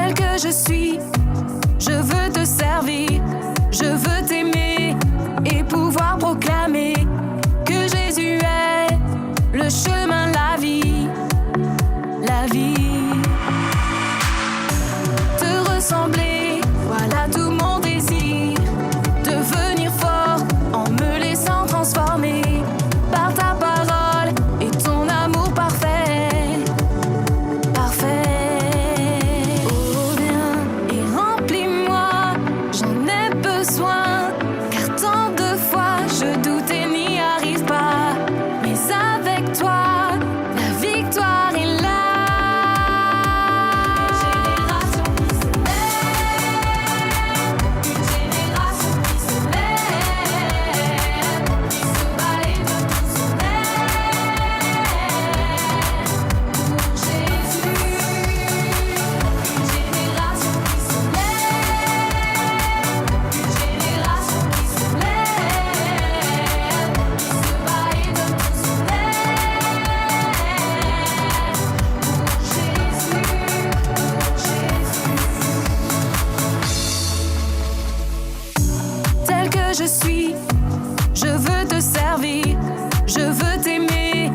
tel que je suis. Je veux te servir, je veux t'aimer et pouvoir proclamer que Jésus est le chemin, la vie, la vie. Te ressembler, voilà tout mon désir. Devenir fort en me laissant transformer par ta parole et ton amour parfait, parfait. Oh viens et remplis-moi, j'en ai besoin, car tant de fois je doute et n'y arrive pas. Mais avec toi, la victoire est là. Une génération qui se lève, qui se bat et de tout son aile pour Jésus. Une génération qui se lève, une génération qui se lève, qui se bat et de tout son aile pour Jésus. Tel que je suis, je veux te servir, je veux t'aimer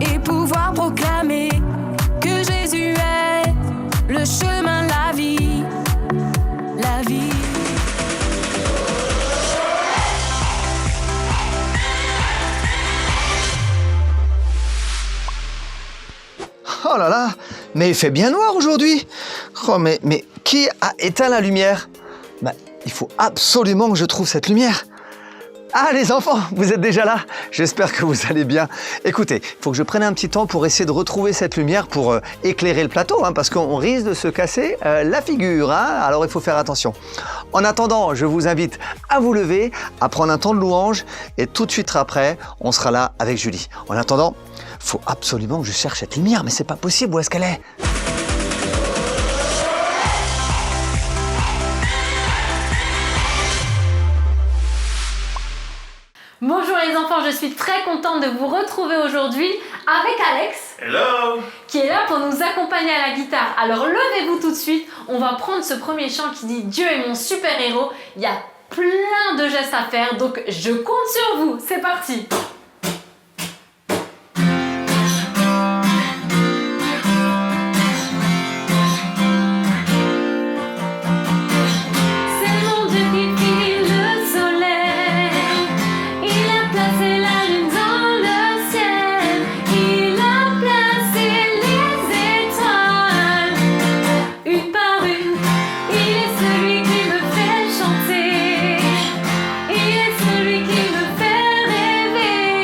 et pouvoir proclamer que Jésus est le chemin, la vie, la vie. Oh là là, mais il fait bien noir aujourd'hui. Oh mais qui a éteint la lumière? Bah, il faut absolument que je trouve cette lumière. Ah les enfants, vous êtes déjà là? J'espère que vous allez bien. Écoutez, il faut que je prenne un petit temps pour essayer de retrouver cette lumière pour éclairer le plateau, parce qu'on risque de se casser la figure. Alors il faut faire attention. En attendant, je vous invite à vous lever, à prendre un temps de louange et tout de suite après, on sera là avec Julie. En attendant, il faut absolument que je cherche cette lumière, mais c'est pas possible, où est-ce qu'elle est? Bonjour les enfants, je suis très contente de vous retrouver aujourd'hui avec Alex. Hello! Qui est là pour nous accompagner à la guitare. Alors levez-vous tout de suite, on va prendre ce premier chant qui dit Dieu est mon super-héros. Il y a plein de gestes à faire, donc je compte sur vous. C'est parti! Celui qui me fait rêver.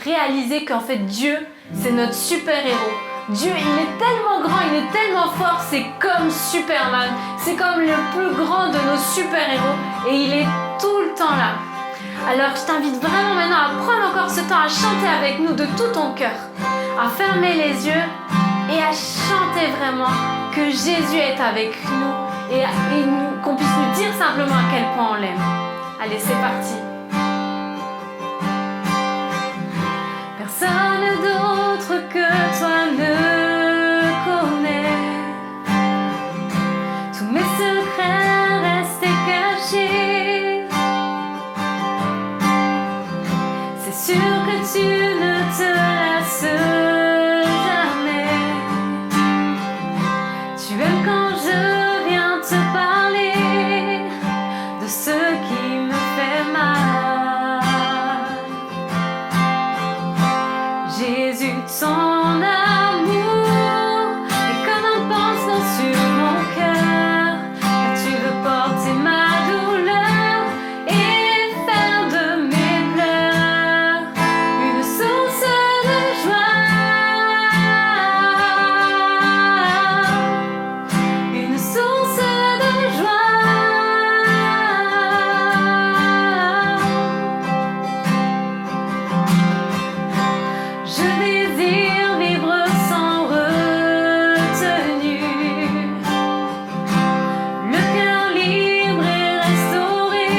réaliser qu'en fait Dieu, c'est notre super-héros. Dieu, il est tellement grand, il est tellement fort, c'est comme Superman, c'est comme le plus grand de nos super-héros et il est tout le temps là. Alors je t'invite vraiment maintenant à prendre encore ce temps à chanter avec nous de tout ton cœur, à fermer les yeux et à chanter vraiment que Jésus est avec nous et qu'on puisse lui dire simplement à quel point on l'aime. Allez, c'est parti. Personne d'autre que toi ne connaît tous mes secrets restés cachés. C'est sûr que tu ne te lasses jamais. Tu aimes quand je viens te parler de ce qui me fait mal. Jésus, ton amour est comme un pansement sur mon cœur, car tu veux porter ma douleur et faire de mes pleurs une source de joie, une source de joie. Je désire vivre sans retenue, le cœur libre et restauré.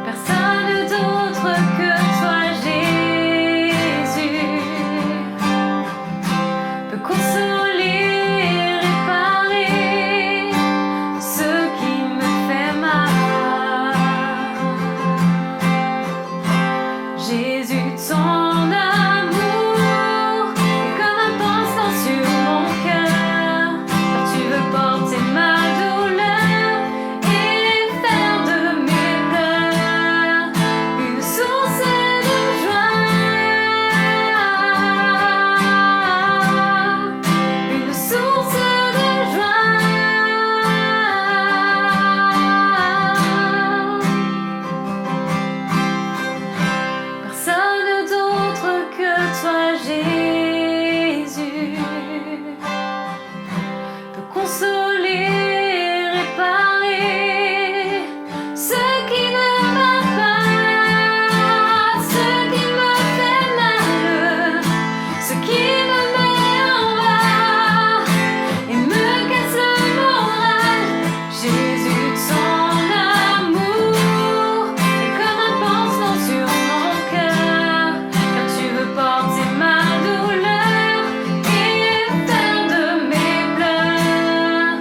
Personne d'autre que toi, Jésus, peut consoler et réparer ce qui me fait mal. Jésus, ton amour est comme un pansement sur mon cœur, car tu veux porter ma douleur et faire de mes pleurs une source de joie, une source de joie. Personne d'autre que toi, Jésus, peut consoler et réparer ce qui ne va pas, ce qui me fait mal, ce qui me met en bas et me casse le moral. Jésus, ton amour est comme un pansement sur mon cœur, car tu veux porter ma douleur et faire de mes pleurs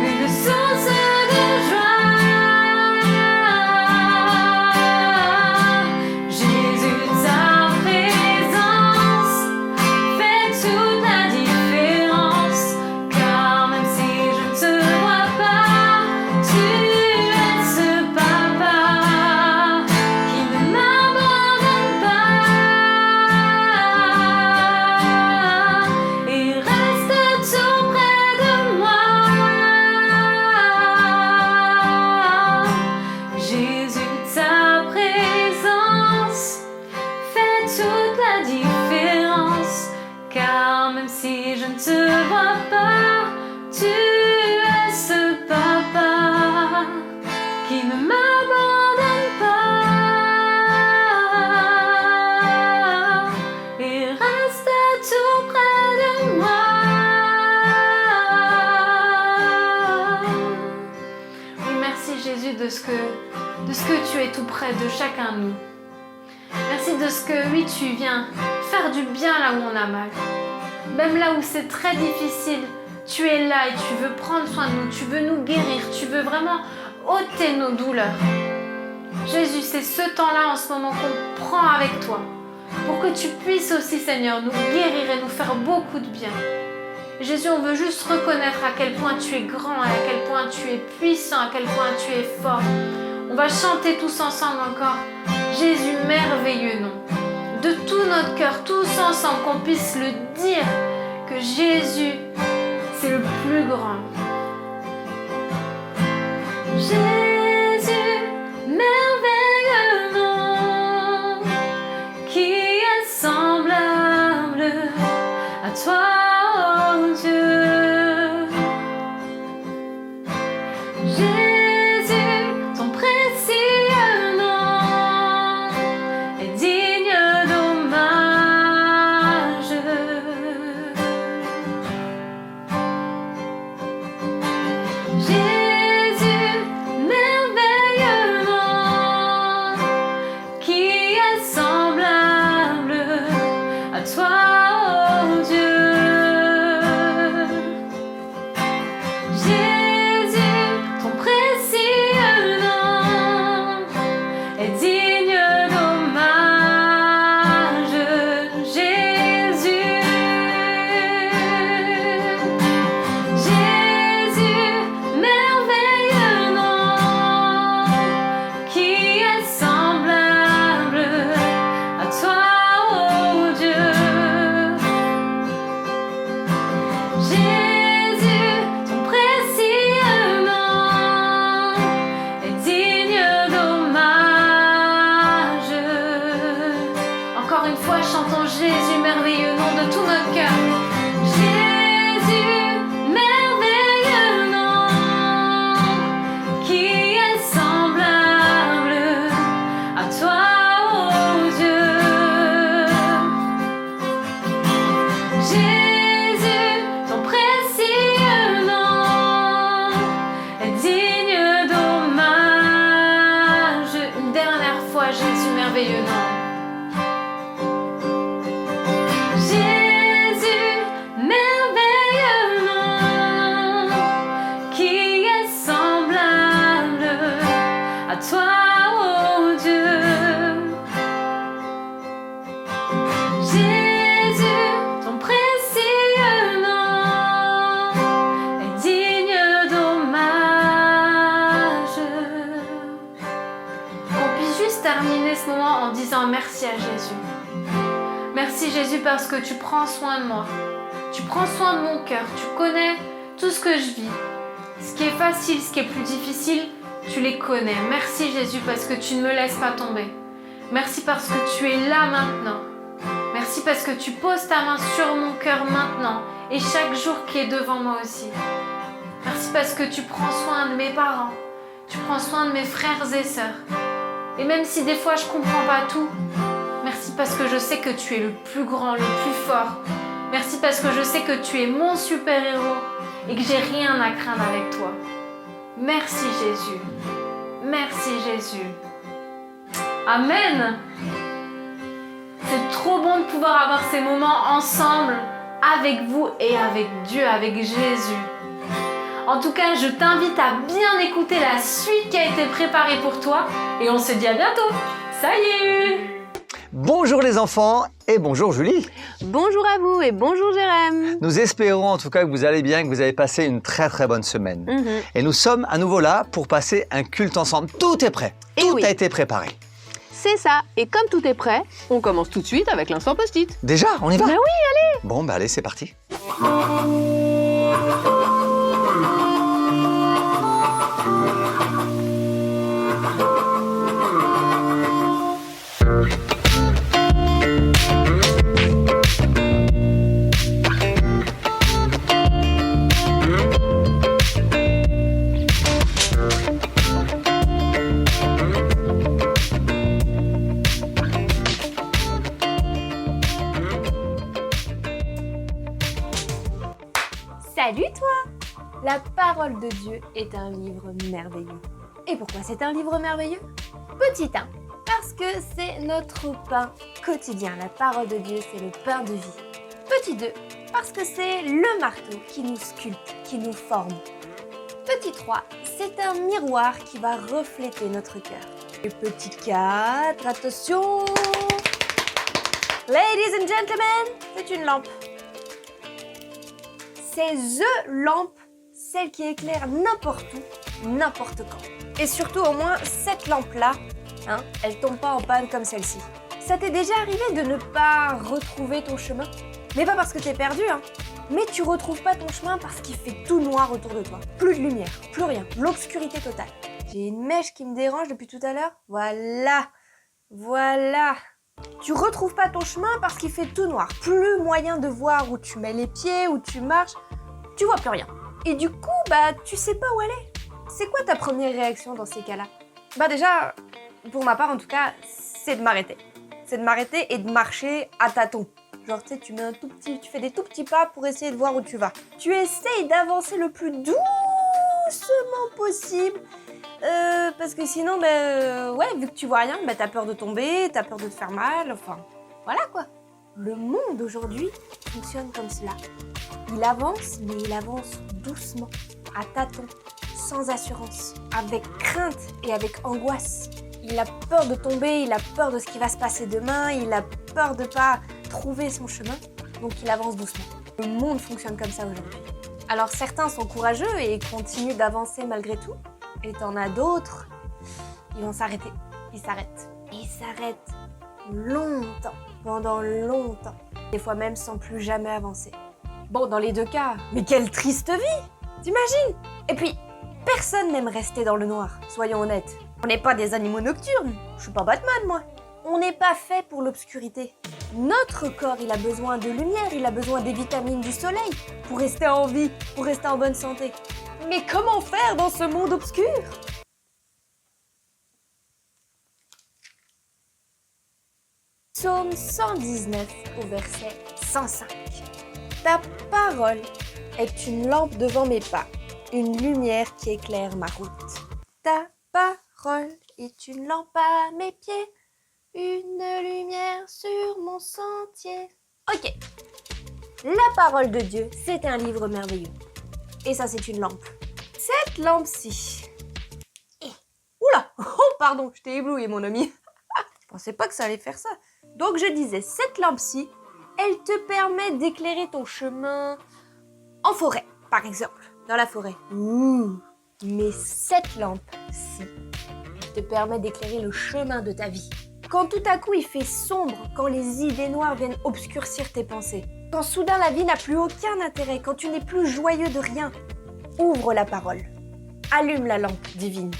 une source de joie. Jésus, ta présence fait toute la différence, car même si je ne te vois pas, tu es ce papa qui ne m'abandonne pas et reste tout près de moi. Jésus, ta présence fait toute la différence, car même si je ne te vois pas, tu es ce papa qui ne m'abandonne pas et reste tout près de moi. Oui, merci Jésus de ce que tu es tout près de chacun de nous. Merci de ce que, oui, tu viens faire du bien là où on a mal. Même là où c'est très difficile, tu es là et tu veux prendre soin de nous, tu veux nous guérir, tu veux vraiment ôter nos douleurs. Jésus, c'est ce temps-là en ce moment qu'on prend avec toi pour que tu puisses aussi, Seigneur, nous guérir et nous faire beaucoup de bien. Jésus, on veut juste reconnaître à quel point tu es grand, à quel point tu es puissant, à quel point tu es fort. On va chanter tous ensemble encore Jésus, merveilleux nom. De tout notre cœur, tous ensemble, qu'on puisse le dire que Jésus, c'est le plus grand. Jésus, merveilleux nom. toi, oh Dieu. Jésus, ton précieux nom est digne d'hommage. Jésus, merveilleux nom, qui est semblable à toi, oh Dieu. Jésus, ton précieux nom est digne d'hommage. Jésus, Jésus, merveilleux nom, qui est semblable à toi, oh Dieu. Jésus, ton précieux nom est digne d'hommage. Encore une fois, chantons Jésus, merveilleux nom de tout notre cœur. Jésus, merveilleux nom, qui est semblable à toi, oh Dieu. Jésus, ton précieux nom est digne d'hommage. Une dernière fois, Jésus, merveilleux nom. Jésus, merveilleux nom, qui est semblable à toi, oh Dieu. Jésus, ton précieux nom est digne d'hommage. Qu'on puisse juste terminer ce moment en disant merci à Jésus. Merci Jésus parce que tu prends soin de moi. Tu prends soin de mon cœur. Tu connais tout ce que je vis. Ce qui est facile, ce qui est plus difficile, tu les connais. Merci Jésus parce que tu ne me laisses pas tomber. Merci parce que tu es là maintenant. Merci parce que tu poses ta main sur mon cœur maintenant et chaque jour qui est devant moi aussi. Merci parce que tu prends soin de mes parents. Tu prends soin de mes frères et sœurs. Et même si des fois je comprends pas tout, merci parce que je sais que tu es le plus grand, le plus fort. Merci parce que je sais que tu es mon super-héros et que j'ai rien à craindre avec toi. Merci Jésus. Merci Jésus. Amen. C'est trop bon de pouvoir avoir ces moments ensemble, avec vous et avec Dieu, avec Jésus. En tout cas, je t'invite à bien écouter la suite qui a été préparée pour toi et on se dit à bientôt. Salut! Bonjour les enfants et bonjour Julie. Bonjour à vous et bonjour Jérém. Nous espérons en tout cas que vous allez bien, que vous avez passé une très très bonne semaine. Et nous sommes à nouveau là pour passer un culte ensemble. Tout est prêt, tout a été préparé. C'est ça, et comme tout est prêt, on commence tout de suite avec l'instant post-it. Déjà, on y va? Bah oui, allez. Bon, bah allez, c'est parti. Salut toi! La parole de Dieu est un livre merveilleux. Et pourquoi c'est un livre merveilleux? Petit 1, parce que c'est notre pain quotidien. La parole de Dieu, c'est le pain de vie. Petit 2, parce que c'est le marteau qui nous sculpte, qui nous forme. Petit 3, c'est un miroir qui va refléter notre cœur. Et petit 4, attention! Ladies and gentlemen, c'est une lampe. C'est THE lampe, celle qui éclaire n'importe où, n'importe quand. Et surtout au moins cette lampe-là, elle tombe pas en panne comme celle-ci. Ça t'est déjà arrivé de ne pas retrouver ton chemin? Mais pas parce que t'es perdu, mais tu retrouves pas ton chemin parce qu'il fait tout noir autour de toi. Plus de lumière, plus rien, l'obscurité totale. J'ai une mèche qui me dérange depuis tout à l'heure. Voilà, Tu retrouves pas ton chemin parce qu'il fait tout noir. Plus moyen de voir où tu mets les pieds, où tu marches. Tu vois plus rien. Et du coup, tu sais pas où aller. C'est quoi ta première réaction dans ces cas-là? Déjà, pour ma part en tout cas, c'est de m'arrêter. C'est de m'arrêter et de marcher à tâtons. Genre, tu sais, tu fais des tout petits pas pour essayer de voir où tu vas. Tu essayes d'avancer le plus doucement possible. Parce que sinon, vu que tu vois rien, t'as peur de tomber, t'as peur de te faire mal, enfin, voilà quoi. Le monde aujourd'hui fonctionne comme cela. Il avance, mais il avance doucement, à tâtons, sans assurance, avec crainte et avec angoisse. Il a peur de tomber, il a peur de ce qui va se passer demain, il a peur de pas trouver son chemin, donc il avance doucement. Le monde fonctionne comme ça aujourd'hui. Alors certains sont courageux et continuent d'avancer malgré tout, et t'en as d'autres, ils vont s'arrêter. Ils s'arrêtent. Et ils s'arrêtent longtemps, pendant longtemps. Des fois même sans plus jamais avancer. Bon, dans les deux cas, mais quelle triste vie! T'imagines? Et puis, personne n'aime rester dans le noir, soyons honnêtes. On n'est pas des animaux nocturnes, je suis pas Batman moi. On n'est pas fait pour l'obscurité. Notre corps, il a besoin de lumière, il a besoin des vitamines du soleil pour rester en vie, pour rester en bonne santé. Mais comment faire dans ce monde obscur? Psaume 119 au verset 105. Ta parole est une lampe devant mes pas, une lumière qui éclaire ma route. Ta parole est une lampe à mes pieds, une lumière sur mon sentier. Ok, la parole de Dieu, c'est un livre merveilleux. Et ça, c'est une lampe. Cette lampe-ci... Oula! Oh, pardon, je t'ai ébloui, mon ami. Je pensais pas que ça allait faire ça. Donc, je disais, cette lampe-ci, elle te permet d'éclairer ton chemin en forêt, par exemple. Dans la forêt. Ouh! Mais cette lampe-ci, elle te permet d'éclairer le chemin de ta vie. Quand tout à coup il fait sombre, quand les idées noires viennent obscurcir tes pensées, quand soudain la vie n'a plus aucun intérêt, quand tu n'es plus joyeux de rien, ouvre la parole, allume la lampe divine,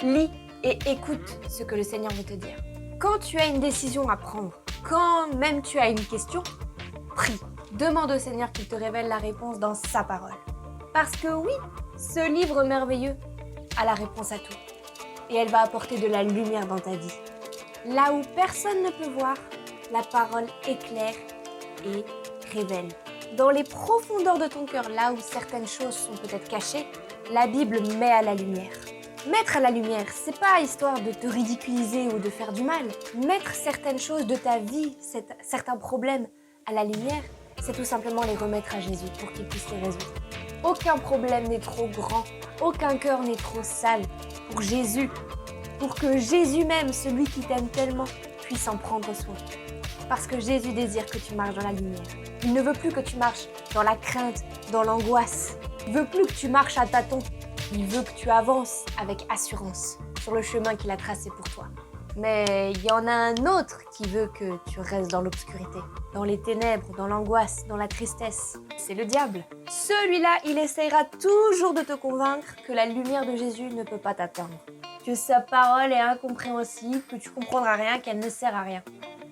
lis et écoute ce que le Seigneur veut te dire. Quand tu as une décision à prendre, quand même tu as une question, prie, demande au Seigneur qu'il te révèle la réponse dans sa parole. Parce que oui, ce livre merveilleux a la réponse à tout et elle va apporter de la lumière dans ta vie. Là où personne ne peut voir, la parole éclaire et révèle. Dans les profondeurs de ton cœur, là où certaines choses sont peut-être cachées, la Bible met à la lumière. Mettre à la lumière, c'est pas histoire de te ridiculiser ou de faire du mal. Mettre certaines choses de ta vie, certains problèmes à la lumière, c'est tout simplement les remettre à Jésus pour qu'il puisse les résoudre. Aucun problème n'est trop grand, aucun cœur n'est trop sale pour Jésus. Pour que Jésus même, celui qui t'aime tellement, puisse en prendre soin. Parce que Jésus désire que tu marches dans la lumière. Il ne veut plus que tu marches dans la crainte, dans l'angoisse. Il veut plus que tu marches à tâtons. Il veut que tu avances avec assurance sur le chemin qu'il a tracé pour toi. Mais il y en a un autre qui veut que tu restes dans l'obscurité, dans les ténèbres, dans l'angoisse, dans la tristesse. C'est le diable. Celui-là, il essaiera toujours de te convaincre que la lumière de Jésus ne peut pas t'atteindre. Que sa parole est incompréhensible, que tu comprendras rien, qu'elle ne sert à rien.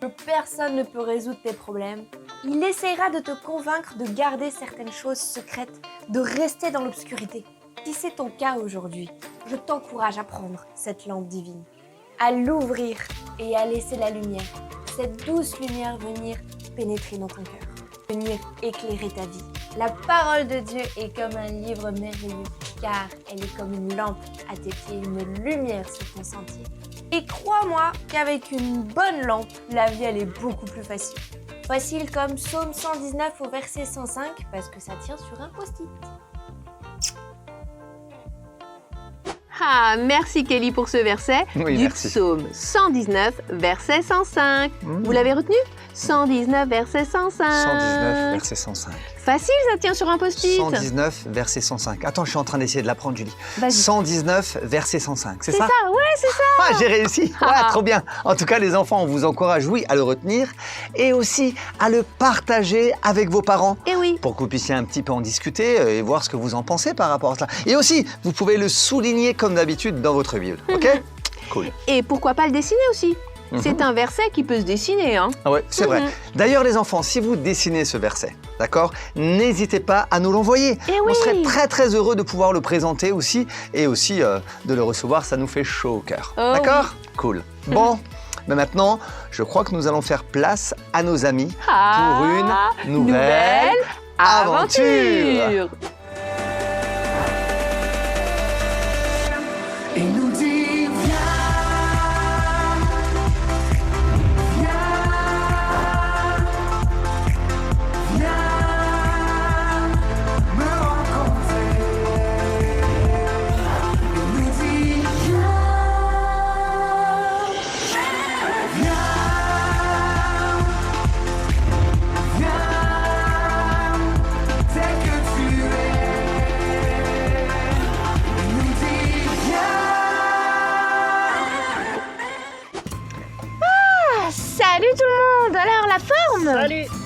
Que personne ne peut résoudre tes problèmes. Il essaiera de te convaincre de garder certaines choses secrètes, de rester dans l'obscurité. Si c'est ton cas aujourd'hui, je t'encourage à prendre cette lampe divine, à l'ouvrir et à laisser la lumière, cette douce lumière venir pénétrer dans ton cœur, venir éclairer ta vie. La parole de Dieu est comme un livre merveilleux, car elle est comme une lampe à tes pieds, une lumière sur ton sentier. Et crois-moi qu'avec une bonne lampe, la vie elle est beaucoup plus facile. Facile comme Psaume 119 au verset 105, parce que ça tient sur un post-it. Ah, merci Kelly pour ce verset Oui, du merci. psaume 119, verset 105. Vous l'avez retenu? 119, verset 105. 119, verset 105. Facile, ça tient sur un post-it. 119, verset 105. Attends, je suis en train d'essayer de l'apprendre, Julie. Vas-y. 119, verset 105, c'est C'est ça? ça, ouais, c'est ça. Ah, j'ai réussi. Ouais, trop bien. En tout cas, les enfants, on vous encourage, oui, à le retenir et aussi à le partager avec vos parents Et oui. pour que vous puissiez un petit peu en discuter et voir ce que vous en pensez par rapport à cela. Et aussi, vous pouvez le souligner comme d'habitude dans votre Bible, ok? Cool. Et pourquoi pas le dessiner aussi? C'est un verset qui peut se dessiner, hein. Ah ouais, c'est vrai. D'ailleurs, les enfants, si vous dessinez ce verset, d'accord, n'hésitez pas à nous l'envoyer. Eh oui. On serait très très heureux de pouvoir le présenter aussi et aussi de le recevoir. Ça nous fait chaud au cœur. Oh D'accord? Cool. Bon, mais maintenant, je crois que nous allons faire place à nos amis pour une nouvelle aventure. Il nous dit viens me rencontrer. Il nous dit viens tel que tu es. Il nous dit Salut tout le monde. Alors la forme?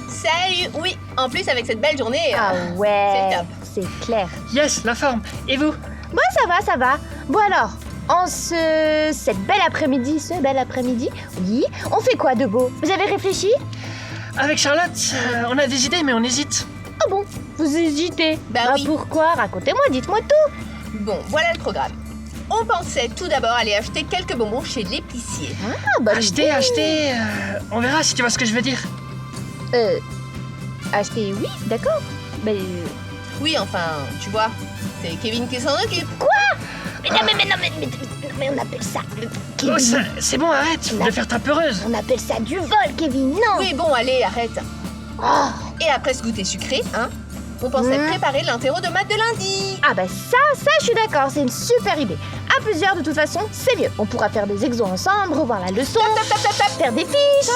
Salut. Oui, en plus avec cette belle journée. Ah ouais. c'est top. C'est clair. Yes, la forme. Et vous? Bon, ça va. Bon alors, cette belle après-midi, oui, on fait quoi de beau? Vous avez réfléchi? Avec Charlotte, on a des idées, mais on hésite. Ah bon? Vous hésitez? Bah oui. Pourquoi? Racontez-moi, dites-moi tout. Bon, voilà le programme. On pensait tout d'abord aller acheter quelques bonbons chez l'épicier. Ah, bonne idée. Acheter, on verra si tu vois ce que je veux dire. Acheter, oui, d'accord. Mais Oui, enfin, tu vois, c'est Kevin qui s'en occupe. mais on appelle ça Oh, Kevin. c'est bon, arrête de faire ta peureuse. On appelle ça du vol, Kevin, non? Oui, bon, allez, arrête. Oh. Et après ce goûter sucré, hein, on pensait préparer l'interro de maths de lundi. Ah bah ça, je suis d'accord, c'est une super idée. À plusieurs, de toute façon, c'est mieux. On pourra faire des exos ensemble, revoir la leçon, faire des fiches.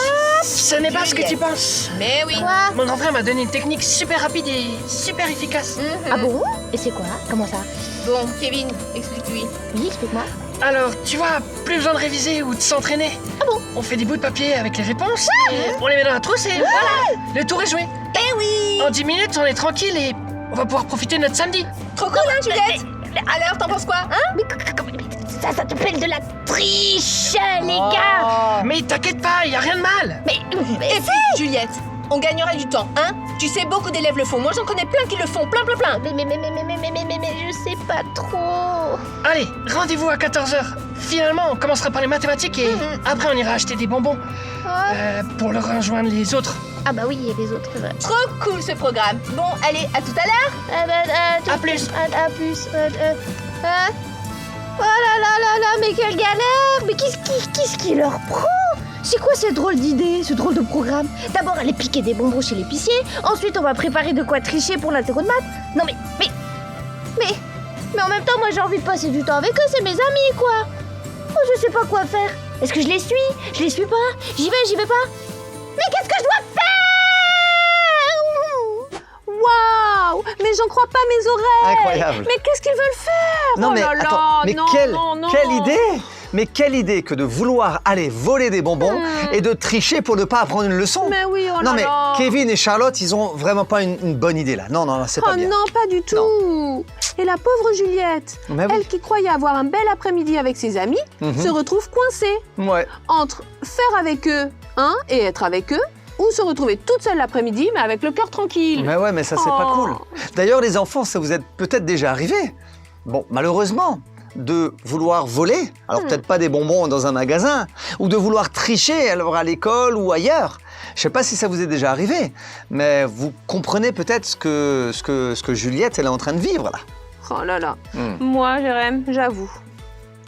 Ce n'est pas ce que tu penses. Mais oui. Quoi? Mon grand frère m'a donné une technique super rapide et super efficace. Mhm. Ah bon? Et c'est quoi? Comment ça? Bon, Kevin, explique-lui. Oui, explique-moi. Alors, tu vois, plus besoin de réviser ou de s'entraîner. Ah bon? On fait des bouts de papier avec les réponses, et on les met dans la trousse et voilà, le tour est joué. Eh oui. En 10 minutes, on est tranquille et on va pouvoir profiter de notre samedi. Trop cool, hein, Juliette? Alors, t'en penses quoi, hein? Mais ça s'appelle de la triche, les gars. Mais t'inquiète pas, y a rien de mal. Mais Et puis, Juliette, on gagnerait du temps, hein? Tu sais, beaucoup d'élèves le font. Moi, j'en connais plein qui le font, plein. mais je sais pas trop. Allez, rendez-vous à 14h. Finalement, on commencera par les mathématiques et après on ira acheter des bonbons pour leur rejoindre les autres. Ah bah oui, il y a les autres, c'est vrai. Trop cool ce programme. Bon, allez, à tout à l'heure. À plus. À plus. Oh là, mais quelle galère. Mais qu'est-ce qui leur prend? C'est quoi cette drôle d'idée, ce drôle de programme? D'abord aller piquer des bonbons chez l'épicier, ensuite on va préparer de quoi tricher pour l'interro de maths. Non mais en même temps, moi j'ai envie de passer du temps avec eux, c'est mes amis quoi. Oh, je sais pas quoi faire. Est-ce que je les suis? Je les suis pas? J'y vais pas? Mais qu'est-ce que je dois faire? Waouh! Mais j'en crois pas mes oreilles. Incroyable. Mais qu'est-ce qu'ils veulent faire? Non Oh mais là là, attends, mais non, quelle non. idée! Mais quelle idée que de vouloir aller voler des bonbons et de tricher pour ne pas apprendre une leçon. Mais oui, oh Non là mais là. Kevin et Charlotte, ils ont vraiment pas une bonne idée là. Non, c'est pas Oh bien. non, pas du tout. Et la pauvre Juliette, Mais oui. elle qui croyait avoir un bel après-midi avec ses amis, Mhm. se retrouve coincée Ouais. entre faire avec eux, et être avec eux, ou se retrouver toute seule l'après-midi, mais avec le cœur tranquille. Mais ouais, mais ça c'est pas Oh. cool. D'ailleurs, les enfants, ça vous est peut-être déjà arrivé. Bon, malheureusement, de vouloir voler, alors peut-être pas des bonbons dans un magasin, ou de vouloir tricher alors à l'école ou ailleurs. Je sais pas si ça vous est déjà arrivé, mais vous comprenez peut-être ce que Juliette elle est en train de vivre là. Oh là là. Moi, Jérém, j'avoue.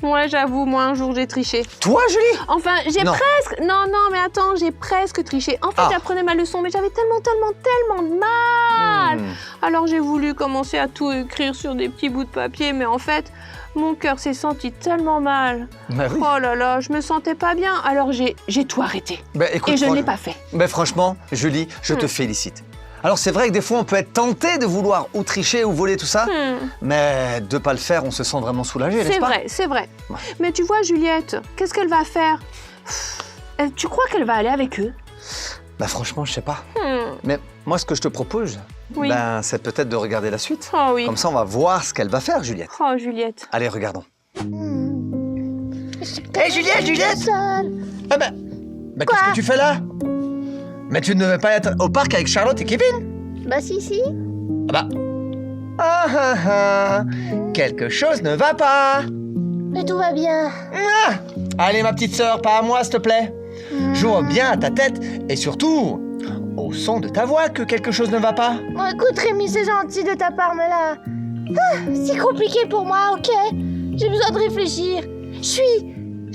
Ouais, j'avoue, moi, un jour, j'ai triché. Toi, Julie? Enfin, j'ai Non. presque... Non, mais attends, j'ai presque triché. En fait, Ah. j'apprenais ma leçon, mais j'avais tellement de mal. Alors, j'ai voulu commencer à tout écrire sur des petits bouts de papier, mais en fait, mon cœur s'est senti tellement mal. Bah oui. Oh là là, je me sentais pas bien. Alors, j'ai tout arrêté. Bah, écoute, Et je ne l'ai franchement- pas fait. Mais franchement, Julie, je te félicite. Alors c'est vrai que des fois on peut être tenté de vouloir ou tricher ou voler tout ça, mais de pas le faire, on se sent vraiment soulagé, n'est-ce C'est pas? vrai, c'est vrai. Ouais. Mais tu vois, Juliette, qu'est-ce qu'elle va faire? Tu crois qu'elle va aller avec eux? Bah franchement, je sais pas. Mais moi, ce que je te propose, Oui. ben, c'est peut-être de regarder la suite. Oh oui. Comme ça, on va voir ce qu'elle va faire, Juliette. Oh, Juliette. Allez, regardons. Hey, Juliette! Seule. Ah ben, Mais qu'est-ce que tu fais là? Mais tu ne veux pas être au parc avec Charlotte et Kevin? Bah si. Ah bah... Ah. Quelque chose ne va pas. Mais tout va bien. Ah. Allez ma petite sœur, pas à moi s'il te plaît. Je vois bien à ta tête et surtout au son de ta voix que quelque chose ne va pas. Bon, écoute Rémi, c'est gentil de ta part, mais là... c'est compliqué pour moi, ok? J'ai besoin de réfléchir. Je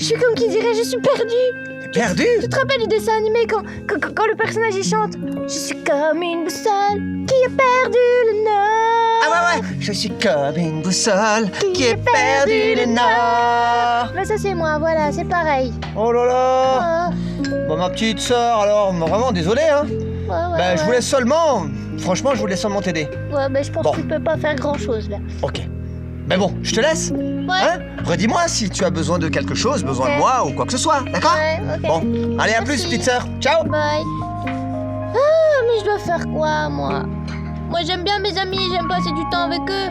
suis comme qui dirait, je suis perdue. T'es perdu? Tu te rappelles du dessin animé quand le personnage il chante « Je suis comme une boussole qui a perdu le nord ». Ah ouais, je suis comme une boussole qui a perdu le nord. Mais ça c'est moi, voilà, c'est pareil. Oh là là. Ah, Bon ma petite sœur, alors vraiment désolé hein. ouais, Je vous laisse seulement, franchement je vous laisse seulement t'aider. Ouais, mais je pense Bon. que tu peux pas faire grand chose là. Ok. Mais bon, je te laisse. Ouais. Hein? Redis-moi si tu as besoin de quelque chose, besoin de Ok. moi ou quoi que ce soit, d'accord? Ouais, ok. Bon, allez à plus Merci. petite sœur. Ciao. Bye. Ah, mais je dois faire quoi, moi? Moi, j'aime bien mes amis, j'aime passer du temps avec eux.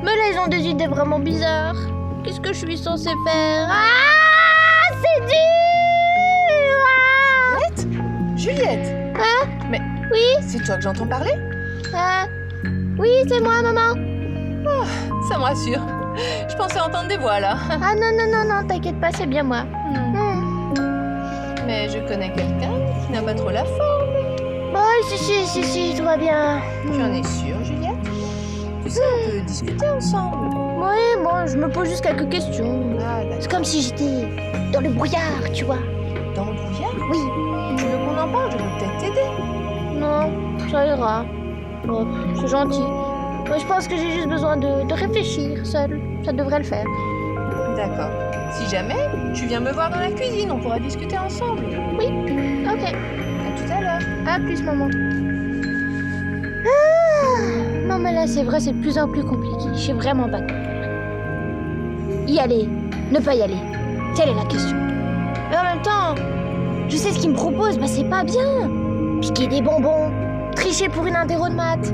Mais là, ils ont des idées vraiment bizarres. Qu'est-ce que je suis censée faire? Ah, c'est dur! Juliette, Oui, c'est toi que j'entends parler? oui, c'est moi, maman. Ça me rassure. Je pensais entendre des voix là. Ah non, t'inquiète pas, c'est bien moi. Mais je connais quelqu'un qui n'a pas trop la forme. Oh, si, tout va bien. Tu en es sûre, Juliette? Tu sais, on peut discuter ensemble. Oui, bon, je me pose juste quelques questions. Ah, d'accord. C'est comme si j'étais dans le brouillard, tu vois. Dans le brouillard? Oui. Tu veux qu'on en parle? Je peux peut-être t'aider. Non, ça ira. Oh, c'est gentil. Mais je pense que j'ai juste besoin de réfléchir seule. Ça devrait le faire. D'accord. Si jamais, tu viens me voir dans la cuisine, on pourra discuter ensemble. Ok. À tout à l'heure. À plus, maman. Ah, non, mais là, c'est vrai, c'est de plus en plus compliqué. Je sais vraiment pas quoi faire. Y aller, ne pas y aller. Telle est la question. Mais en même temps, je sais ce qu'ils me proposent, bah c'est pas bien. Piquer des bonbons, tricher pour une interro de maths.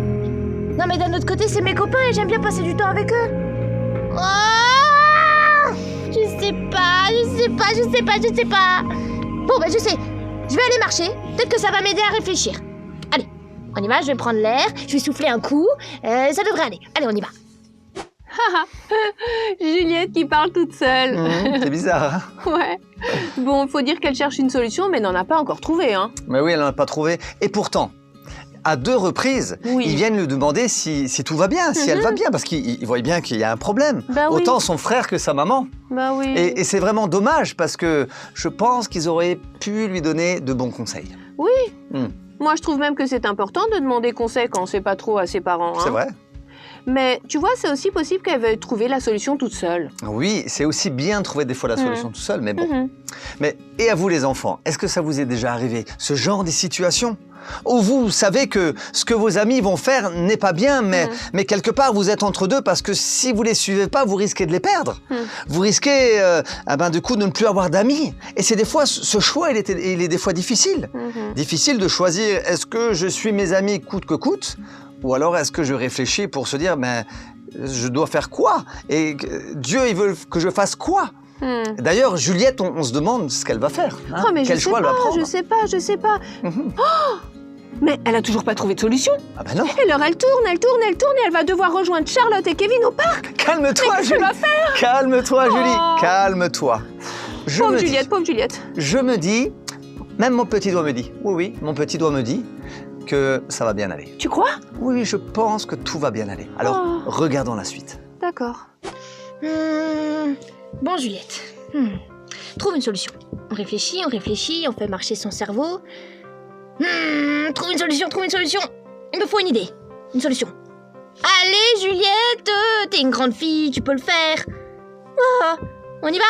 Non, mais d'un autre côté, c'est mes copains et j'aime bien passer du temps avec eux. Oh, je sais pas. Bon, bah je sais. Je vais aller marcher. Peut-être que ça va m'aider à réfléchir. Allez, on y va, je vais prendre l'air, je vais souffler un coup. Ça devrait aller. Allez, on y va. Juliette qui parle toute seule. C'est bizarre, hein? Ouais. Bon, faut dire qu'elle cherche une solution, mais n'en a pas encore trouvé, hein. Mais oui, elle n'en a pas trouvé. Et pourtant, à 2 reprises, Oui. ils viennent lui demander si tout va bien, si elle va bien, parce qu'ils voient bien qu'il y a un problème. Bah oui. Autant son frère que sa maman. Bah oui. Et c'est vraiment dommage, parce que je pense qu'ils auraient pu lui donner de bons conseils. Oui. Hmm. Moi, je trouve même que c'est important de demander conseil quand on sait pas trop à ses parents. C'est hein. vrai? Mais tu vois, c'est aussi possible qu'elle veuille trouver la solution toute seule. Oui, c'est aussi bien de trouver des fois la solution tout seul, mais bon. Mhm. Mais, et à vous les enfants, est-ce que ça vous est déjà arrivé, ce genre de situation où vous savez que ce que vos amis vont faire n'est pas bien, mais quelque part vous êtes entre deux parce que si vous les suivez pas, vous risquez de les perdre. Vous risquez du coup de ne plus avoir d'amis. Et c'est des fois, ce choix, il est des fois difficile. Difficile de choisir, est-ce que je suis mes amis coûte que coûte, ou alors est-ce que je réfléchis pour se dire, je dois faire quoi? Et Dieu, il veut que je fasse quoi? D'ailleurs, Juliette, on se demande ce qu'elle va faire. Hein? Oh, mais Quel je sais choix elle va pas, prendre? je sais pas. Oh, mais elle a toujours pas trouvé de solution. Ah ben non. Et alors elle tourne et elle va devoir rejoindre Charlotte et Kevin au parc. Calme-toi, Qu'est-ce qu'elle Julie. va faire? Calme-toi, Julie. Oh. Calme-toi. Pauvre Juliette. Je me dis, même mon petit doigt me dit, oui, mon petit doigt me dit que ça va bien aller. Tu crois? Oui, je pense que tout va bien aller. Alors, regardons la suite. D'accord. Bon, Juliette. Trouve une solution. On réfléchit, on fait marcher son cerveau. Trouve une solution. Il me faut une idée. Une solution. Allez, Juliette, t'es une grande fille, tu peux le faire. Oh, on y va?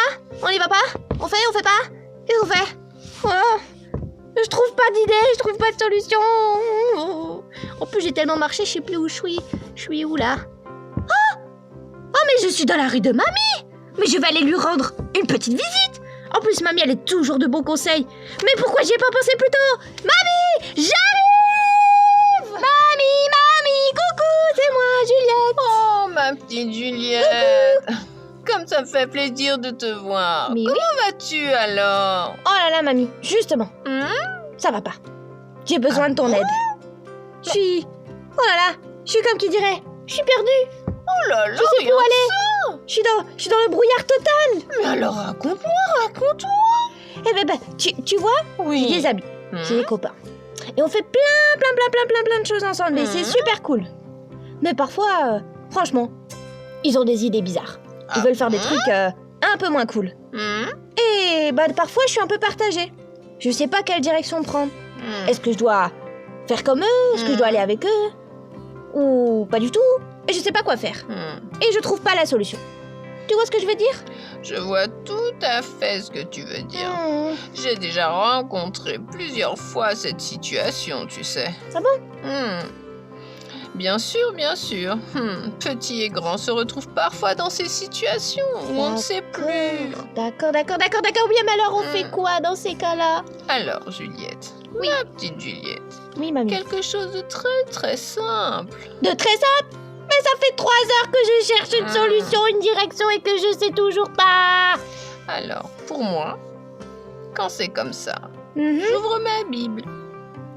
On y va pas? On fait pas? Qu'est-ce qu'on fait? Oh, je trouve pas d'idée, je trouve pas de solution. En plus, j'ai tellement marché, je sais plus où je suis. Je suis où là? Oh, mais je suis dans la rue de Mamie. Mais je vais aller lui rendre une petite visite. En plus, Mamie, elle est toujours de bons conseils. Mais pourquoi j'y ai pas pensé plus tôt? Mamie, j'arrive! Mamie, coucou, c'est moi, Juliette. Oh, ma petite Juliette. Comme ça me fait plaisir de te voir. Mais oui. Comment vas-tu alors? Oh là là, mamie, justement. Ça va pas. J'ai besoin de ton aide. Je suis... Oh là là, je suis comme qui dirait... Je suis perdue. Oh là là, Je sais plus où aller. Je suis dans le brouillard total. Mais alors raconte-moi. Eh ben, tu vois, Oui. j'ai des amis, j'ai des copains. Et on fait plein de choses ensemble. Et c'est super cool. Mais parfois, franchement, ils ont des idées bizarres. Ils veulent faire des trucs un peu moins cool. Et bah, parfois, je suis un peu partagée. Je sais pas quelle direction prendre. Est-ce que je dois faire comme eux? Est-ce que je dois aller avec eux? Ou pas du tout? Et je sais pas quoi faire. Et je trouve pas la solution. Tu vois ce que je veux dire? Je vois tout à fait ce que tu veux dire. J'ai déjà rencontré plusieurs fois cette situation, tu sais. Ah bon? Bien sûr. Petit et grand se retrouvent parfois dans ces situations où on ne sait plus. D'accord. Oui, mais alors on fait quoi dans ces cas-là? Alors, Juliette, ma petite Juliette, Oui, mamie. quelque chose de très simple. De très simple? Mais ça fait 3 heures que je cherche une solution, une direction et que je sais toujours pas. Alors, pour moi, quand c'est comme ça, Mhm. j'ouvre ma Bible.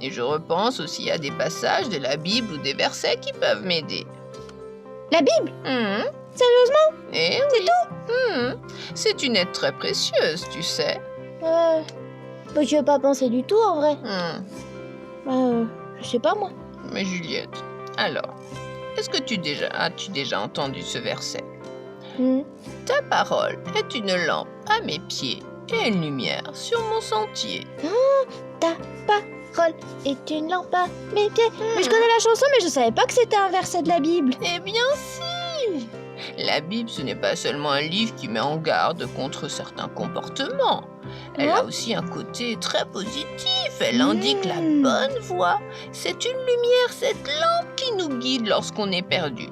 Et je repense aussi à des passages de la Bible ou des versets qui peuvent m'aider. La Bible? Sérieusement? Eh oui. C'est tout? C'est une aide très précieuse, tu sais. Bah, j'y ai pas pensé du tout en vrai. Je sais pas moi. Mais Juliette, alors, est-ce que as-tu déjà entendu ce verset? Ta parole est une lampe à mes pieds et une lumière sur mon sentier. Ta parole est une lampe à mes pieds. Mais je connais la chanson, mais je savais pas que c'était un verset de la Bible. Eh bien si! La Bible, ce n'est pas seulement un livre qui met en garde contre certains comportements. Elle a aussi un côté très positif. Elle indique la bonne voie. C'est une lumière, cette lampe qui nous guide lorsqu'on est perdu.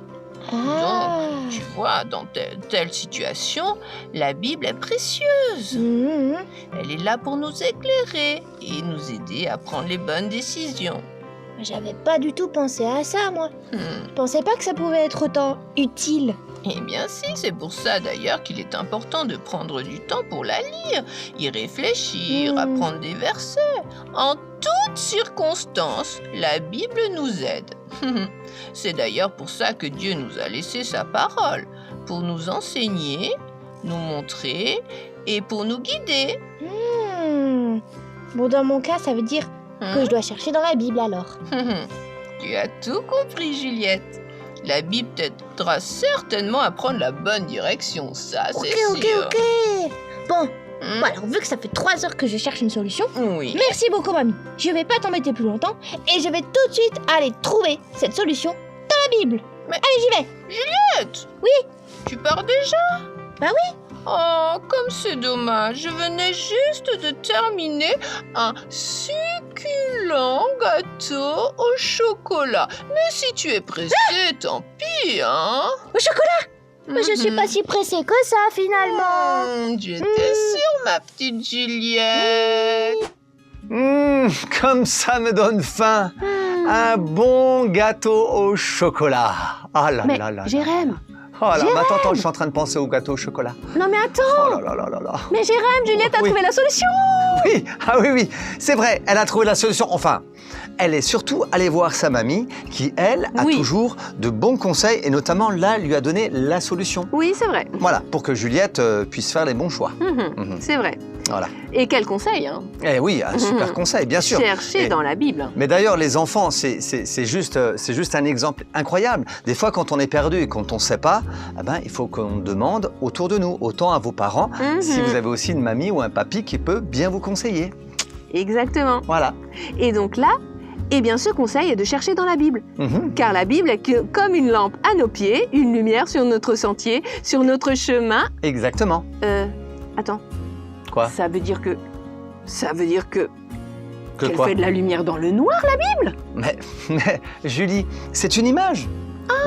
Donc, tu vois, dans telle situation, la Bible est précieuse. Elle est là pour nous éclairer et nous aider à prendre les bonnes décisions. J'avais pas du tout pensé à ça, moi. Je pensais pas que ça pouvait être autant utile. Eh bien si, c'est pour ça d'ailleurs qu'il est important de prendre du temps pour la lire, y réfléchir, apprendre des versets. En toutes circonstances, la Bible nous aide. C'est d'ailleurs pour ça que Dieu nous a laissé sa parole, pour nous enseigner, nous montrer et pour nous guider. Bon, dans mon cas, ça veut dire que je dois chercher dans la Bible alors. Tu as tout compris, Juliette. La Bible t'aidera certainement à prendre la bonne direction, ça c'est sûr. Ok. Bon, alors vu que ça fait 3 heures que je cherche une solution, Oui. merci beaucoup mamie. Je vais pas t'embêter plus longtemps et je vais tout de suite aller trouver cette solution dans la Bible. Mais- Allez, j'y vais. Juliette! Oui. Tu pars déjà? Bah oui. Oh, comme c'est dommage. Je venais juste de terminer un succulent gâteau au chocolat. Mais si tu es pressée, tant pis, hein? Au chocolat. Mais je suis pas si pressée que ça finalement. J'étais sûre, ma petite Juliette. Comme ça me donne faim. Un bon gâteau au chocolat. Ah là Mais là là. Jérém, Oh là, Jérém. mais attends, je suis en train de penser au gâteau au chocolat. non mais attends. Oh là là là là. Mais Jérém, Juliette a Oui. trouvé la solution. Oui, ah oui, c'est vrai, elle a trouvé la solution. Enfin, elle est surtout allée voir sa mamie qui, elle, a Oui. toujours de bons conseils et notamment là, lui a donné la solution. Oui, c'est vrai. Voilà, pour que Juliette puisse faire les bons choix. C'est vrai. Voilà. Et quel conseil, hein? Eh oui, un super conseil, bien sûr. Chercher Et- dans la Bible. Mais d'ailleurs, les enfants, c'est juste un exemple incroyable. Des fois, quand on est perdu et quand on ne sait pas, eh ben, il faut qu'on demande autour de nous, autant à vos parents, si vous avez aussi une mamie ou un papy qui peut bien vous conseiller. Exactement. Voilà. Et donc là, eh bien, ce conseil est de chercher dans la Bible. Mhm. Car la Bible est comme une lampe à nos pieds, une lumière sur notre sentier, sur notre chemin. Exactement. Attends. Quoi? Ça veut dire que Que qu'elle quoi? fait de la lumière dans le noir, la Bible. Mais Julie, c'est une image.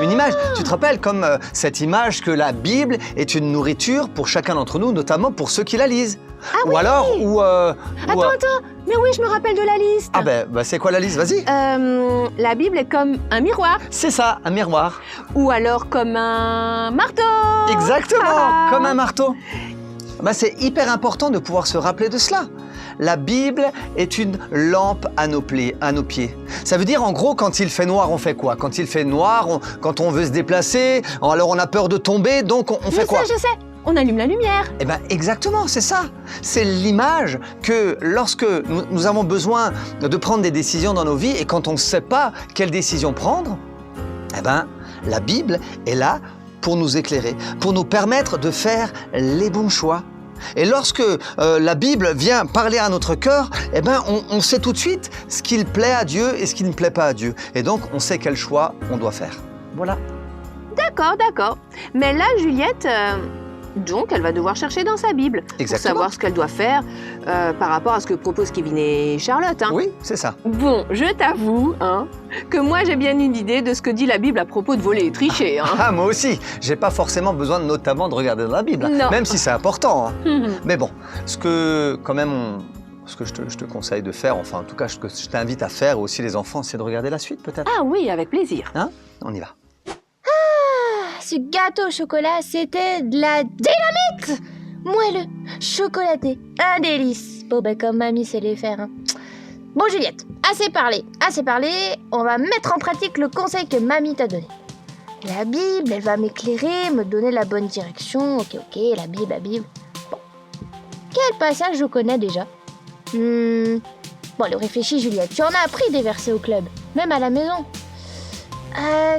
Une image. Tu te rappelles comme cette image que la Bible est une nourriture pour chacun d'entre nous, notamment pour ceux qui la lisent. Ah ou alors, Attends. Mais oui, je me rappelle de la liste. Ah bah c'est quoi la liste? Vas-y. La Bible est comme un miroir. C'est ça, un miroir. Ou alors comme un marteau. Exactement, Ah. comme un marteau. Bah, c'est hyper important de pouvoir se rappeler de cela. La Bible est une lampe à nos pieds. Ça veut dire, en gros, quand il fait noir, on fait quoi? Quand il fait noir, quand on veut se déplacer, alors on a peur de tomber, donc on fait quoi? Je sais. On allume la lumière. Eh bien, exactement, c'est ça. C'est l'image que lorsque nous avons besoin de prendre des décisions dans nos vies et quand on ne sait pas quelle décision prendre, eh bien, la Bible est là pour nous éclairer, pour nous permettre de faire les bons choix. Et lorsque la Bible vient parler à notre cœur, eh ben, on sait tout de suite ce qu'il plaît à Dieu et ce qui ne plaît pas à Dieu. Et donc, on sait quel choix on doit faire. Voilà. D'accord. Mais là, Juliette, donc, elle va devoir chercher dans sa Bible pour Exactement. savoir ce qu'elle doit faire par rapport à ce que proposent Kevin et Charlotte. Hein. Oui, c'est ça. Bon, je t'avoue que moi, j'ai bien une idée de ce que dit la Bible à propos de voler et tricher. Hein. Ah, moi aussi. J'ai pas forcément besoin notamment de regarder dans la Bible, Non. même si c'est important. Hein. Mhm. Mais bon, ce que je te conseille de faire, enfin en tout cas ce que je t'invite à faire aussi les enfants, c'est de regarder la suite peut-être. Ah oui, avec plaisir. Hein? On y va. Ce gâteau au chocolat, c'était de la dynamite! Moelleux, chocolaté, un délice. Bon, ben, comme mamie sait les faire. Hein. Bon, Juliette, assez parlé. On va mettre en pratique le conseil que mamie t'a donné. La Bible, elle va m'éclairer, me donner la bonne direction. Ok, la Bible. Bon. Quel passage je connais déjà? Bon, allez, réfléchis, Juliette. Tu en as appris des versets au club, même à la maison.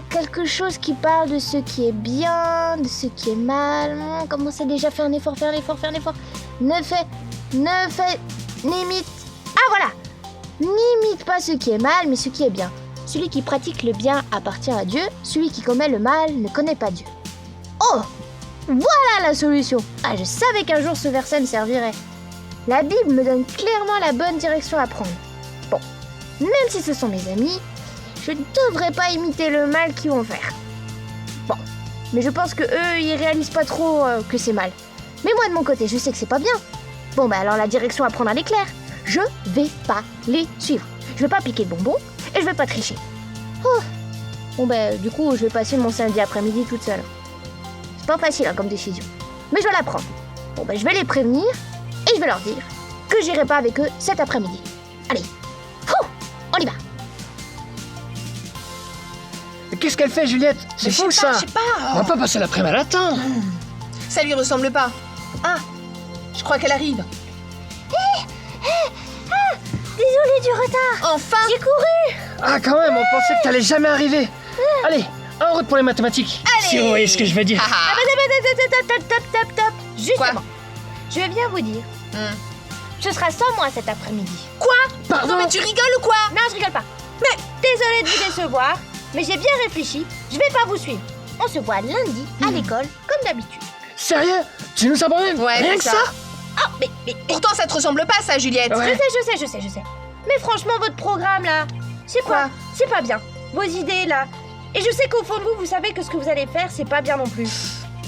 Quelque chose qui parle de ce qui est bien, de ce qui est mal. Commencez déjà à faire un effort. N'imite. Ah voilà! N'imite pas ce qui est mal, mais ce qui est bien. Celui qui pratique le bien appartient à Dieu, celui qui commet le mal ne connaît pas Dieu. Oh! Voilà la solution! Ah, je savais qu'un jour ce verset me servirait. La Bible me donne clairement la bonne direction à prendre. Bon, même si ce sont mes amis, je ne devrais pas imiter le mal qu'ils vont faire. Bon, mais je pense que eux, ils réalisent pas trop que c'est mal. Mais moi, de mon côté, je sais que c'est pas bien. Bon, bah alors la direction à prendre, elle est claire. Je vais pas les suivre. Je vais pas piquer de bonbons et je vais pas tricher. Oh. Bon, bah du coup, je vais passer mon samedi après-midi toute seule. C'est pas facile comme décision. Mais je vais la prendre. Bon, bah je vais les prévenir et je vais leur dire que j'irai pas avec eux cet après-midi. Allez, on y va. Mais qu'est-ce qu'elle fait, Juliette? C'est fou, ça! Je sais pas. On va pas passer l'après-midi à l'attendre. Ça lui ressemble pas. Ah, je crois qu'elle arrive. Désolée du retard. Enfin! J'ai couru. Ah, quand même, on pensait que t'allais jamais arriver. Allez, en route pour les mathématiques. Allez. Si vous voyez ce que je veux dire. Ah, Top. Justement, je viens vous dire, ce sera sans moi cet après-midi. Pardon. non mais tu rigoles ou quoi? Non, je rigole pas. Mais désolée de vous décevoir, mais j'ai bien réfléchi, je vais pas vous suivre. On se voit lundi à l'école, comme d'habitude. Sérieux? Tu nous abandonnes? Ouais, Rien c'est que ça. ça? Ah, mais Pourtant ça te ressemble pas ça, Juliette. Ouais. je sais. Mais franchement, votre programme là, c'est Quoi? c'est pas bien. Vos idées là. Et je sais qu'au fond de vous, vous savez que ce que vous allez faire, c'est pas bien non plus.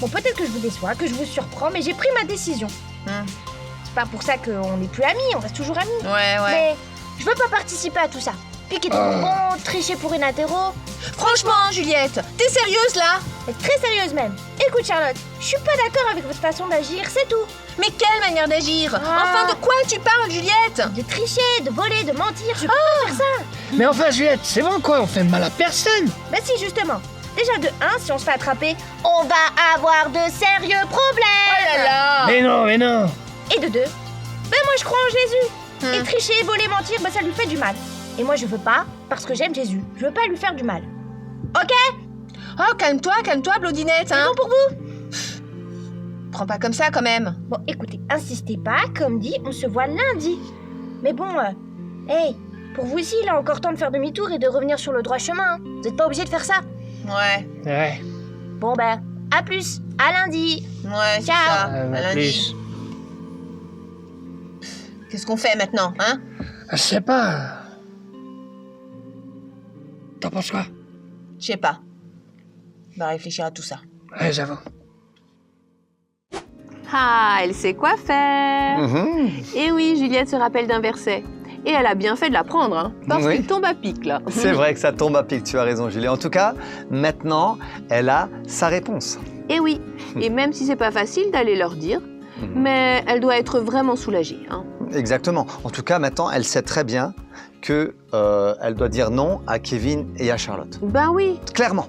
Bon, peut-être que je vous déçois, que je vous surprends, mais j'ai pris ma décision. C'est pas pour ça qu'on n'est plus amis, on reste toujours amis. Ouais. Mais je veux pas participer à tout ça. Piquer des bonbons, tricher pour une interro. Franchement, Juliette, t'es sérieuse là? Mais très sérieuse même. Écoute Charlotte, je suis pas d'accord avec votre façon d'agir, c'est tout. Mais quelle manière d'agir? Ah. Enfin, de quoi tu parles, Juliette? De tricher, de voler, de mentir, je peux pas faire ça. Mais enfin, Juliette, c'est bon quoi, on fait mal à personne. Bah si, justement. Déjà de 1, si on se fait attraper, on va avoir de sérieux problèmes. Oh là là! Mais non. Et de 2, ben moi je crois en Jésus. Et tricher, voler, mentir, ben ça lui fait du mal. Et moi je veux pas, parce que j'aime Jésus. Je veux pas lui faire du mal. Ok? Oh, calme-toi, Blondinette, C'est hein? bon pour vous? Prends pas comme ça quand même. Bon, écoutez, insistez pas, comme dit, on se voit lundi. Mais bon, hey, pour vous aussi, il a encore temps de faire demi-tour et de revenir sur le droit chemin. Hein. Vous êtes pas obligé de faire ça. Ouais. Bon ben, à plus, à lundi. Ouais, c'est Ciao. ça. À À lundi. Qu'est-ce qu'on fait maintenant, hein? Je sais pas. T'en penses quoi? Je sais pas. On va réfléchir à tout ça. Ouais, j'avoue. Ah, elle sait quoi faire. Mhm. Et oui, Juliette se rappelle d'un verset. Et elle a bien fait de la prendre, hein, parce Oui. qu'il tombe à pic, là. C'est vrai que ça tombe à pic, tu as raison Julie. En tout cas, maintenant, elle a sa réponse. Et oui, et même si c'est pas facile d'aller leur dire, mais elle doit être vraiment soulagée. Hein. Exactement. En tout cas, maintenant, elle sait très bien que elle doit dire non à Kevin et à Charlotte. Ben oui, Clairement.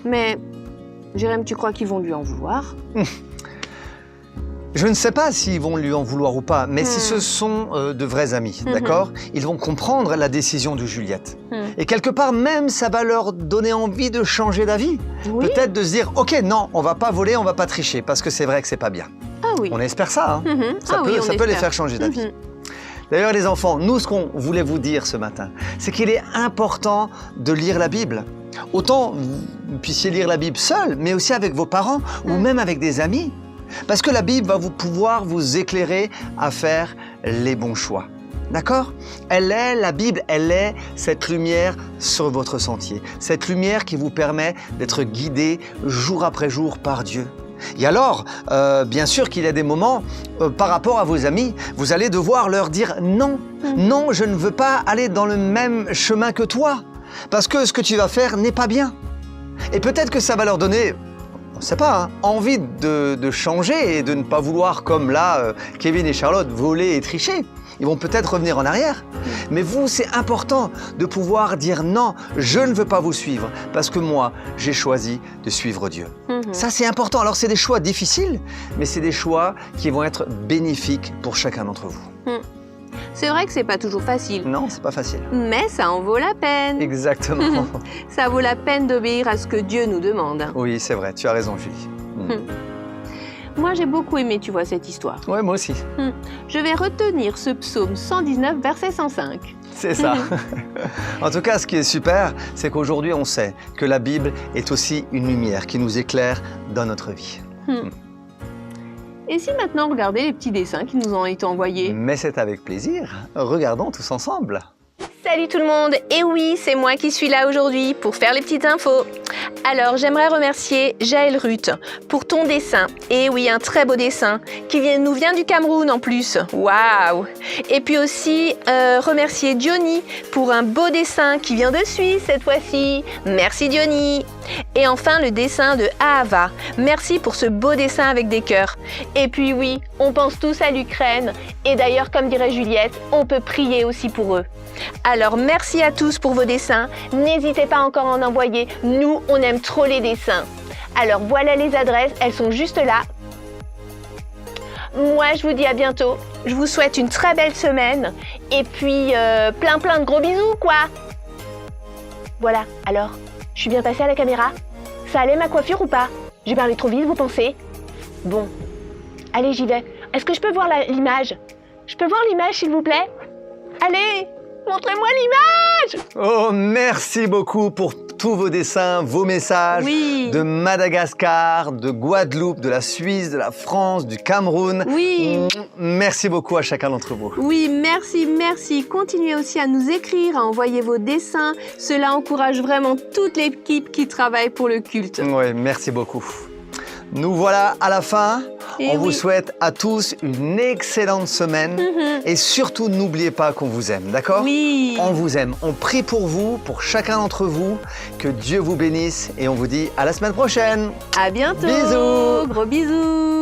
mais Jérém, tu crois qu'ils vont lui en vouloir? Je ne sais pas s'ils vont lui en vouloir ou pas, mais si ce sont de vrais amis, d'accord, ils vont comprendre la décision de Juliette. Et quelque part, même, ça va leur donner envie de changer d'avis. Oui. Peut-être de se dire, ok, non, on va pas voler, on va pas tricher, parce que c'est vrai que c'est pas bien. Ah oui. On espère ça, hein. Ça, Ah peut, oui, on ça peut les espère. faire changer d'avis. D'ailleurs, les enfants, nous, ce qu'on voulait vous dire ce matin, c'est qu'il est important de lire la Bible. Autant vous puissiez lire la Bible seul, mais aussi avec vos parents ou même avec des amis. Parce que la Bible va pouvoir vous éclairer à faire les bons choix. D'accord ? La Bible, elle est cette lumière sur votre sentier. Cette lumière qui vous permet d'être guidé jour après jour par Dieu. Et alors, bien sûr qu'il y a des moments, par rapport à vos amis, vous allez devoir leur dire non. Non, je ne veux pas aller dans le même chemin que toi. Parce que ce que tu vas faire n'est pas bien. Et peut-être que ça va leur donner, on ne sait pas, hein, envie de changer et de ne pas vouloir, comme là, Kevin et Charlotte, voler et tricher. Ils vont peut-être revenir en arrière. Mais vous, c'est important de pouvoir dire non, je ne veux pas vous suivre parce que moi, j'ai choisi de suivre Dieu. Ça, c'est important. Alors, c'est des choix difficiles, mais c'est des choix qui vont être bénéfiques pour chacun d'entre vous. C'est vrai que c'est pas toujours facile, Non, c'est pas facile. mais ça en vaut la peine. Exactement. Ça vaut la peine d'obéir à ce que Dieu nous demande. Oui, c'est vrai, tu as raison, Julie. Moi, j'ai beaucoup aimé, tu vois, cette histoire. Ouais, moi aussi. Je vais retenir ce psaume 119, verset 105. C'est ça. En tout cas, ce qui est super, c'est qu'aujourd'hui, on sait que la Bible est aussi une lumière qui nous éclaire dans notre vie. Et si maintenant on regardait les petits dessins qui nous ont été envoyés? Mais c'est avec plaisir. Regardons tous ensemble. Salut tout le monde, et oui, c'est moi qui suis là aujourd'hui pour faire les petites infos. Alors, j'aimerais remercier Jaël Ruth pour ton dessin. Et oui, un très beau dessin qui nous vient du Cameroun en plus. Waouh! Et puis aussi remercier Diony pour un beau dessin qui vient de Suisse cette fois-ci. Merci Diony! Et enfin, le dessin de Ahava. Merci pour ce beau dessin avec des cœurs. Et puis oui, on pense tous à l'Ukraine. Et d'ailleurs, comme dirait Juliette, on peut prier aussi pour eux. Alors, merci à tous pour vos dessins. N'hésitez pas encore à en envoyer. Nous, on aime trop les dessins. Alors, voilà les adresses. Elles sont juste là. Moi, je vous dis à bientôt. Je vous souhaite une très belle semaine. Et puis, plein de gros bisous, quoi. Voilà. Alors, je suis bien passée à la caméra? Ça allait ma coiffure ou pas? J'ai parlé trop vite, vous pensez? Bon. Allez, j'y vais. Est-ce que je peux voir l'image? Je peux voir l'image, s'il vous plaît? Allez! Montrez-moi l'image! Oh, merci beaucoup pour tous vos dessins, vos messages Oui. de Madagascar, de Guadeloupe, de la Suisse, de la France, du Cameroun. Oui. Merci beaucoup à chacun d'entre vous. Oui, merci. Continuez aussi à nous écrire, à envoyer vos dessins. Cela encourage vraiment toute l'équipe qui travaille pour le culte. Oui, merci beaucoup. Nous voilà à la fin. Et On vous oui. souhaite à tous une excellente semaine. Et surtout, n'oubliez pas qu'on vous aime, d'accord? Oui. On vous aime. On prie pour vous, pour chacun d'entre vous. Que Dieu vous bénisse. Et on vous dit à la semaine prochaine. À bientôt. Bisous. Gros bisous.